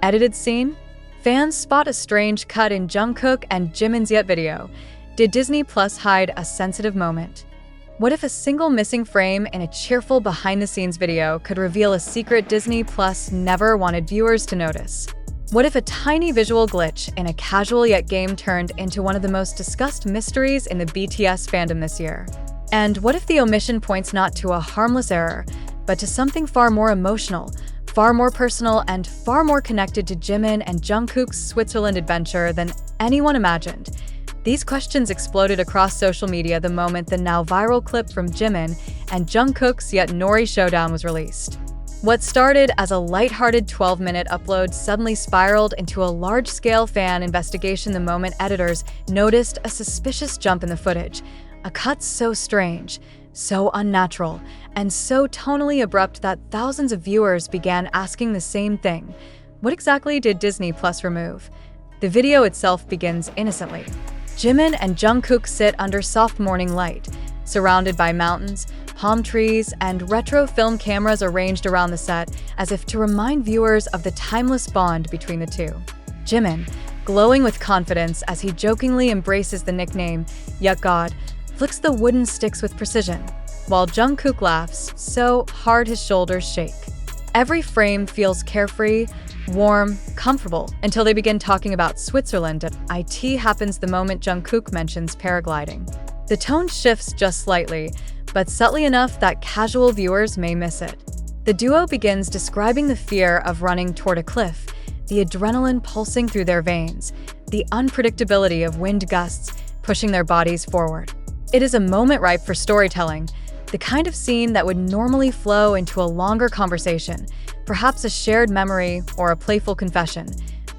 edited scene? Fans spot a strange cut in Jungkook and Jimin's video. Did Disney Plus hide a sensitive moment? What if a single missing frame in a cheerful behind-the-scenes video could reveal a secret Disney Plus never wanted viewers to notice? What if a tiny visual glitch in a casual yet game turned into one of the most discussed mysteries in the BTS fandom this year? And what if the omission points not to a harmless error, but to something far more emotional, far more personal, and far more connected to Jimin and Jungkook's Switzerland adventure than anyone imagined? These questions exploded across social media the moment the now viral clip from Jimin and Jungkook's Yet Nori showdown was released. What started as a lighthearted 12-minute upload suddenly spiraled into a large-scale fan investigation the moment editors noticed a suspicious jump in the footage, a cut so strange, so unnatural, and so tonally abrupt that thousands of viewers began asking the same thing. What exactly did Disney Plus remove? The video itself begins innocently. Jimin and Jungkook sit under soft morning light, surrounded by mountains, palm trees, and retro film cameras arranged around the set as if to remind viewers of the timeless bond between the two. Jimin, glowing with confidence as he jokingly embraces the nickname Yet God, flicks the wooden sticks with precision, while Jungkook laughs so hard his shoulders shake. Every frame feels carefree, warm, comfortable, until they begin talking about Switzerland and it happens the moment Jungkook mentions paragliding. The tone shifts just slightly, but subtly enough that casual viewers may miss it. The duo begins describing the fear of running toward a cliff, the adrenaline pulsing through their veins, the unpredictability of wind gusts pushing their bodies forward. It is a moment ripe for storytelling, the kind of scene that would normally flow into a longer conversation, perhaps a shared memory or a playful confession.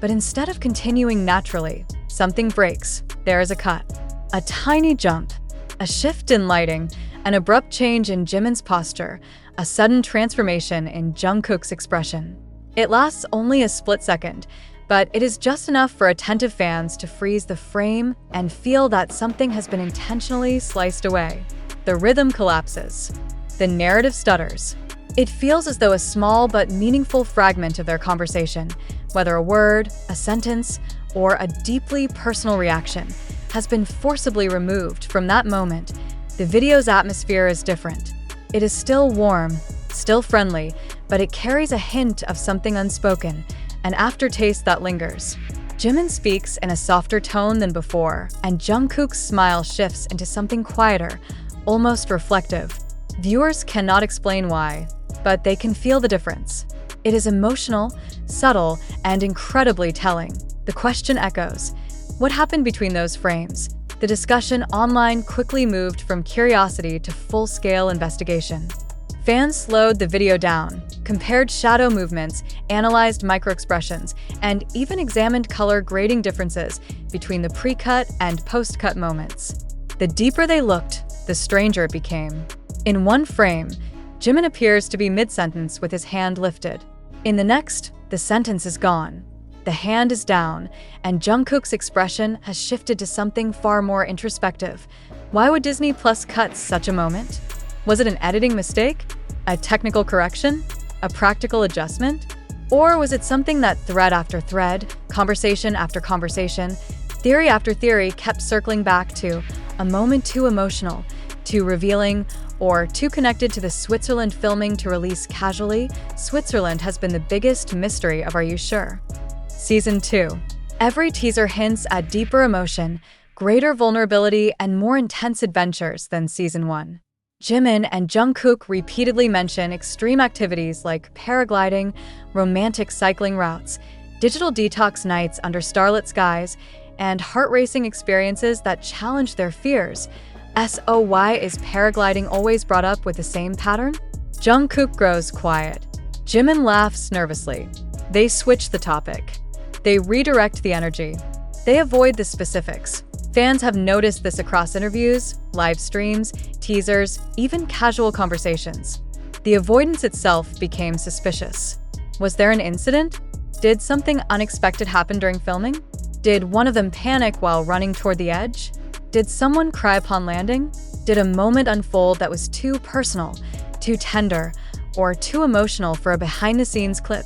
But instead of continuing naturally, something breaks. There is a cut. A tiny jump. A shift in lighting. An abrupt change in Jimin's posture. A sudden transformation in Jungkook's expression. It lasts only a split second, but it is just enough for attentive fans to freeze the frame and feel that something has been intentionally sliced away. The rhythm collapses. The narrative stutters. It feels as though a small but meaningful fragment of their conversation, whether a word, a sentence, or a deeply personal reaction, has been forcibly removed from that moment. The video's atmosphere is different. It is still warm, still friendly, but it carries a hint of something unspoken, an aftertaste that lingers. Jimin speaks in a softer tone than before, and Jungkook's smile shifts into something quieter, almost reflective. Viewers cannot explain why, but they can feel the difference. It is emotional, subtle, and incredibly telling. The question echoes. What happened between those frames? The discussion online quickly moved from curiosity to full-scale investigation. Fans slowed the video down, compared shadow movements, analyzed microexpressions, and even examined color grading differences between the pre-cut and post-cut moments. The deeper they looked, the stranger it became. In one frame, Jimin appears to be mid-sentence with his hand lifted. In the next, the sentence is gone. The hand is down, and Jungkook's expression has shifted to something far more introspective. Why would Disney Plus cut such a moment? Was it an editing mistake? A technical correction? A practical adjustment? Or was it something that thread after thread, conversation after conversation, theory after theory kept circling back to a moment too emotional, too revealing, or too connected to the Switzerland filming to release casually? Switzerland has been the biggest mystery of Are You Sure? Season 2. Every teaser hints at deeper emotion, greater vulnerability, and more intense adventures than Season 1. Jimin and Jungkook repeatedly mention extreme activities like paragliding, romantic cycling routes, digital detox nights under starlit skies, and heart-racing experiences that challenge their fears. Why is paragliding always brought up with the same pattern? Jungkook grows quiet. Jimin laughs nervously. They switch the topic. They redirect the energy. They avoid the specifics. Fans have noticed this across interviews, live streams, teasers, even casual conversations. The avoidance itself became suspicious. Was there an incident? Did something unexpected happen during filming? Did one of them panic while running toward the edge? Did someone cry upon landing? Did a moment unfold that was too personal, too tender, or too emotional for a behind-the-scenes clip?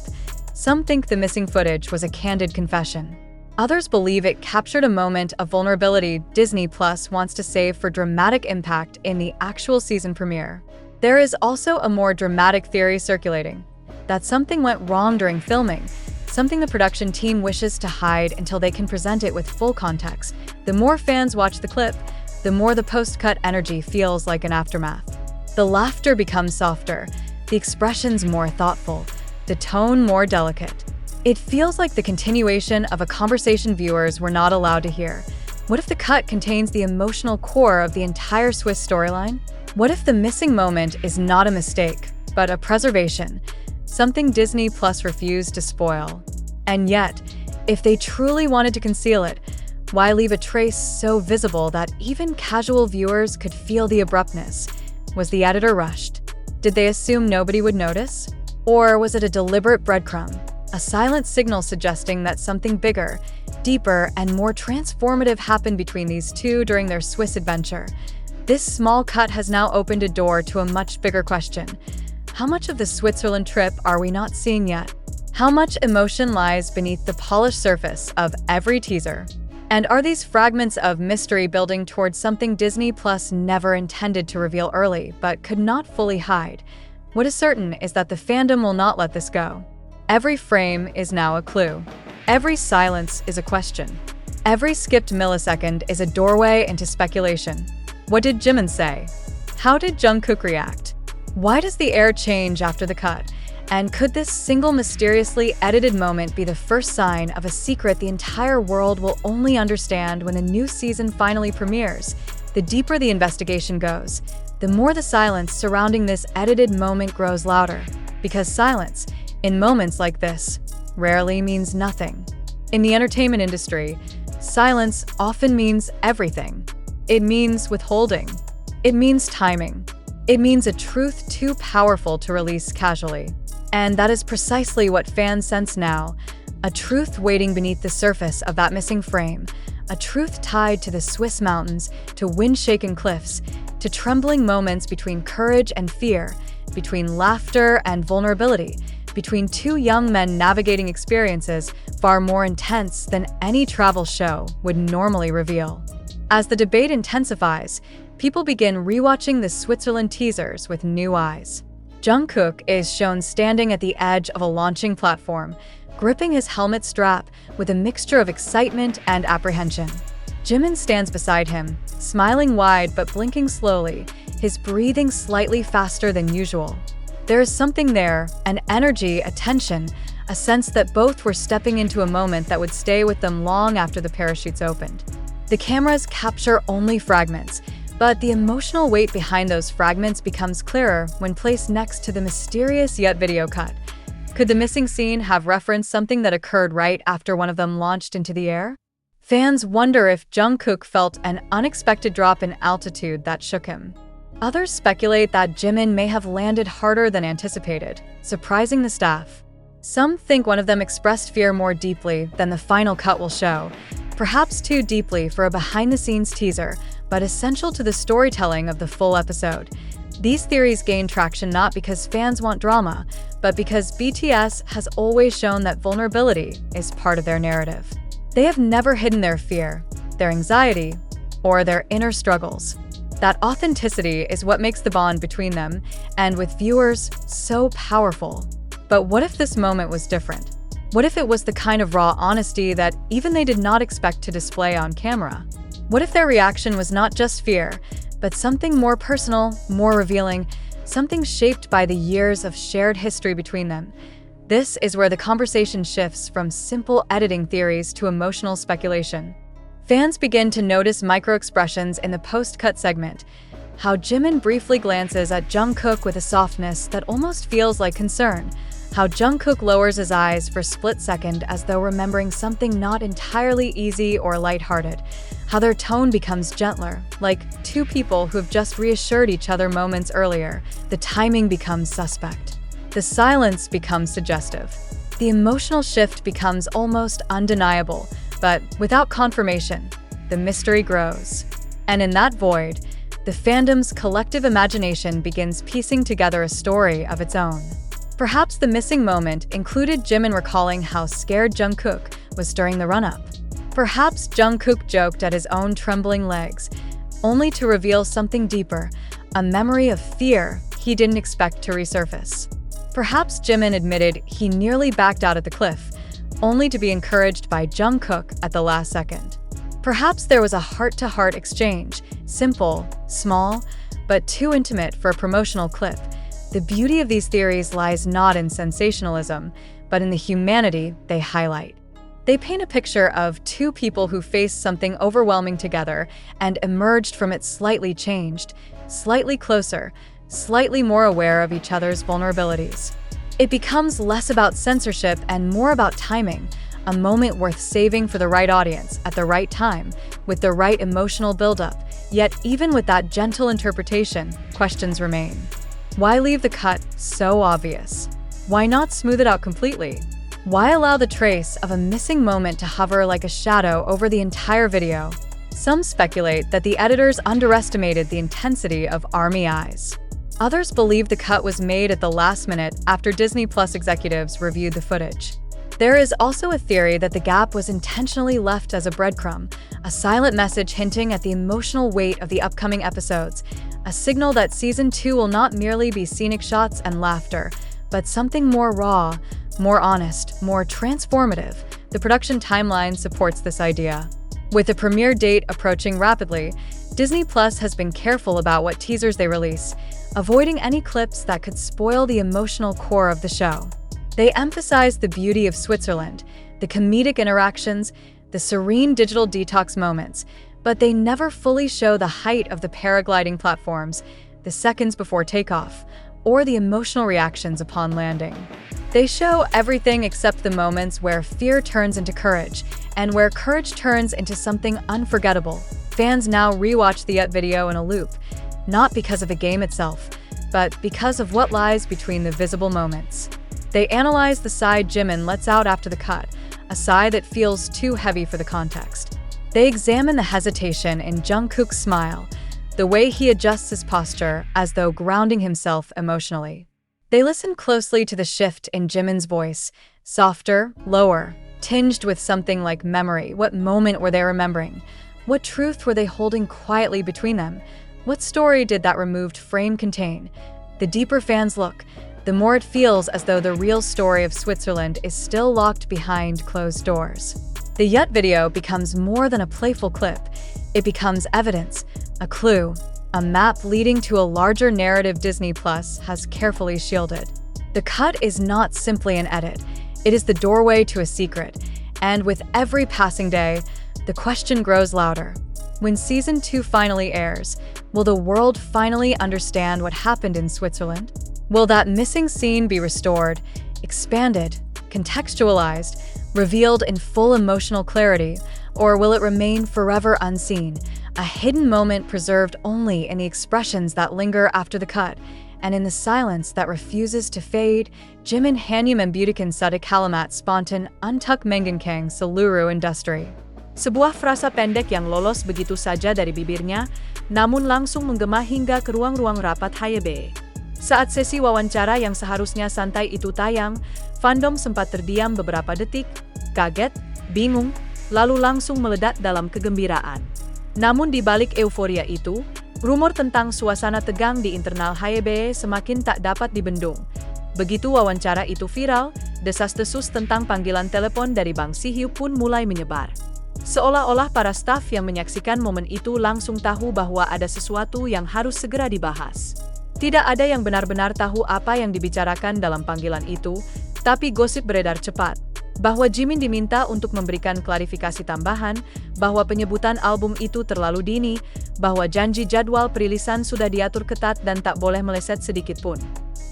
Some think the missing footage was a candid confession. Others believe it captured a moment of vulnerability Disney Plus wants to save for dramatic impact in the actual season premiere. There is also a more dramatic theory circulating, that something went wrong during filming, something the production team wishes to hide until they can present it with full context. The more fans watch the clip, the more the post-cut energy feels like an aftermath. The laughter becomes softer, the expressions more thoughtful, the tone more delicate. It feels like the continuation of a conversation viewers were not allowed to hear. What if the cut contains the emotional core of the entire Swiss storyline? What if the missing moment is not a mistake, but a preservation? Something Disney Plus refused to spoil. And yet, if they truly wanted to conceal it, why leave a trace so visible that even casual viewers could feel the abruptness? Was the editor rushed? Did they assume nobody would notice? Or was it a deliberate breadcrumb, a silent signal suggesting that something bigger, deeper, and more transformative happened between these two during their Swiss adventure? This small cut has now opened a door to a much bigger question. How much of the Switzerland trip are we not seeing yet? How much emotion lies beneath the polished surface of every teaser? And are these fragments of mystery building towards something Disney Plus never intended to reveal early, but could not fully hide? What is certain is that the fandom will not let this go. Every frame is now a clue. Every silence is a question. Every skipped millisecond is a doorway into speculation. What did Jimin say? How did Jungkook react? Why does the air change after the cut? And could this single mysteriously edited moment be the first sign of a secret the entire world will only understand when the new season finally premieres? The deeper the investigation goes, the more the silence surrounding this edited moment grows louder. Because silence, in moments like this, rarely means nothing. In the entertainment industry, silence often means everything. It means withholding. It means timing. It means a truth too powerful to release casually. And that is precisely what fans sense now, a truth waiting beneath the surface of that missing frame, a truth tied to the Swiss mountains, to wind-shaken cliffs, to trembling moments between courage and fear, between laughter and vulnerability, between two young men navigating experiences far more intense than any travel show would normally reveal. As the debate intensifies, people begin rewatching the Switzerland teasers with new eyes. Jungkook is shown standing at the edge of a launching platform, gripping his helmet strap with a mixture of excitement and apprehension. Jimin stands beside him, smiling wide but blinking slowly, his breathing slightly faster than usual. There is something there, an energy, a tension, a sense that both were stepping into a moment that would stay with them long after the parachutes opened. The cameras capture only fragments, but the emotional weight behind those fragments becomes clearer when placed next to the mysterious yet video cut. Could the missing scene have referenced something that occurred right after one of them launched into the air? Fans wonder if Jungkook felt an unexpected drop in altitude that shook him. Others speculate that Jimin may have landed harder than anticipated, surprising the staff. Some think one of them expressed fear more deeply than the final cut will show, perhaps too deeply for a behind-the-scenes teaser, but essential to the storytelling of the full episode. These theories gain traction not because fans want drama, but because BTS has always shown that vulnerability is part of their narrative. They have never hidden their fear, their anxiety, or their inner struggles. That authenticity is what makes the bond between them, and with viewers, so powerful. But what if this moment was different? What if it was the kind of raw honesty that even they did not expect to display on camera? What if their reaction was not just fear, but something more personal, more revealing, something shaped by the years of shared history between them? This is where the conversation shifts from simple editing theories to emotional speculation. Fans begin to notice micro-expressions in the post-cut segment, how Jimin briefly glances at Jungkook with a softness that almost feels like concern, how Jungkook lowers his eyes for a split second as though remembering something not entirely easy or lighthearted, how their tone becomes gentler, like two people who have just reassured each other moments earlier. The timing becomes suspect. The silence becomes suggestive. The emotional shift becomes almost undeniable, but without confirmation, the mystery grows. And in that void, the fandom's collective imagination begins piecing together a story of its own. Perhaps the missing moment included Jimin recalling how scared Jungkook was during the run-up. Perhaps Jungkook joked at his own trembling legs, only to reveal something deeper, a memory of fear he didn't expect to resurface. Perhaps Jimin admitted he nearly backed out at the cliff, only to be encouraged by Jungkook at the last second. Perhaps there was a heart-to-heart exchange, simple, small, but too intimate for a promotional clip. The beauty of these theories lies not in sensationalism, but in the humanity they highlight. They paint a picture of two people who faced something overwhelming together and emerged from it slightly changed, slightly closer, slightly more aware of each other's vulnerabilities. It becomes less about censorship and more about timing, a moment worth saving for the right audience at the right time, with the right emotional buildup. Yet even with that gentle interpretation, questions remain. Why leave the cut so obvious? Why not smooth it out completely? Why allow the trace of a missing moment to hover like a shadow over the entire video? Some speculate that the editors underestimated the intensity of ARMY eyes. Others believe the cut was made at the last minute after Disney Plus executives reviewed the footage. There is also a theory that the gap was intentionally left as a breadcrumb, a silent message hinting at the emotional weight of the upcoming episodes, a signal that Season 2 will not merely be scenic shots and laughter, but something more raw, more honest, more transformative. The production timeline supports this idea. With the premiere date approaching rapidly, Disney Plus has been careful about what teasers they release, avoiding any clips that could spoil the emotional core of the show. They emphasize the beauty of Switzerland, the comedic interactions, the serene digital detox moments, but they never fully show the height of the paragliding platforms, the seconds before takeoff, or the emotional reactions upon landing. They show everything except the moments where fear turns into courage, and where courage turns into something unforgettable. Fans now rewatch the video in a loop, not because of the game itself, but because of what lies between the visible moments. They analyze the sigh Jimin lets out after the cut, a sigh that feels too heavy for the context. They examine the hesitation in Jungkook's smile, the way he adjusts his posture as though grounding himself emotionally. They listen closely to the shift in Jimin's voice, softer, lower, tinged with something like memory. What moment were they remembering? What truth were they holding quietly between them? What story did that removed frame contain? The deeper fans look, the more it feels as though the real story of Switzerland is still locked behind closed doors. The Yut video becomes more than a playful clip. It becomes evidence, a clue, a map leading to a larger narrative Disney Plus has carefully shielded. The cut is not simply an edit. It is the doorway to a secret. And with every passing day, the question grows louder. When Season 2 finally airs, will the world finally understand what happened in Switzerland? Will that missing scene be restored, expanded, contextualized, revealed in full emotional clarity, or will it remain forever unseen, a hidden moment preserved only in the expressions that linger after the cut, and in the silence that refuses to fade? Jimin hanya membudikan satu kalimat spontan untuk mengenkang seluruh industri. Sebuah frasa pendek yang lolos begitu saja dari bibirnya, namun langsung menggema hingga ke ruang-ruang rapat HYB. Saat sesi wawancara yang seharusnya santai itu tayang, fandom sempat terdiam beberapa detik, kaget, bingung, lalu langsung meledak dalam kegembiraan. Namun di balik euforia itu, rumor tentang suasana tegang di internal HYB semakin tak dapat dibendung. Begitu wawancara itu viral, desas-desus tentang panggilan telepon dari Bang Sihyu pun mulai menyebar. Seolah-olah para staf yang menyaksikan momen itu langsung tahu bahwa ada sesuatu yang harus segera dibahas. Tidak ada yang benar-benar tahu apa yang dibicarakan dalam panggilan itu, tapi gosip beredar cepat bahwa Jimin diminta untuk memberikan klarifikasi tambahan, bahwa penyebutan album itu terlalu dini, bahwa janji jadwal perilisan sudah diatur ketat dan tak boleh meleset sedikit pun.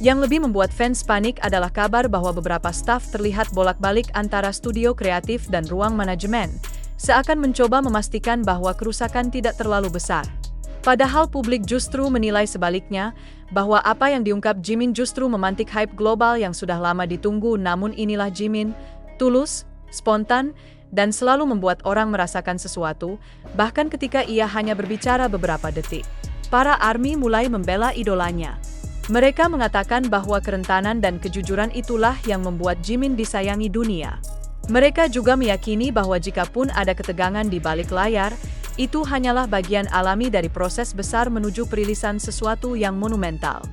Yang lebih membuat fans panik adalah kabar bahwa beberapa staf terlihat bolak-balik antara studio kreatif dan ruang manajemen, seakan mencoba memastikan bahwa kerusakan tidak terlalu besar. Padahal publik justru menilai sebaliknya, bahwa apa yang diungkap Jimin justru memantik hype global yang sudah lama ditunggu. Namun inilah Jimin, tulus, spontan, dan selalu membuat orang merasakan sesuatu, bahkan ketika ia hanya berbicara beberapa detik. Para ARMY mulai membela idolanya. Mereka mengatakan bahwa kerentanan dan kejujuran itulah yang membuat Jimin disayangi dunia. Mereka juga meyakini bahwa jikapun ada ketegangan di balik layar, itu hanyalah bagian alami dari proses besar menuju perilisan sesuatu yang monumental.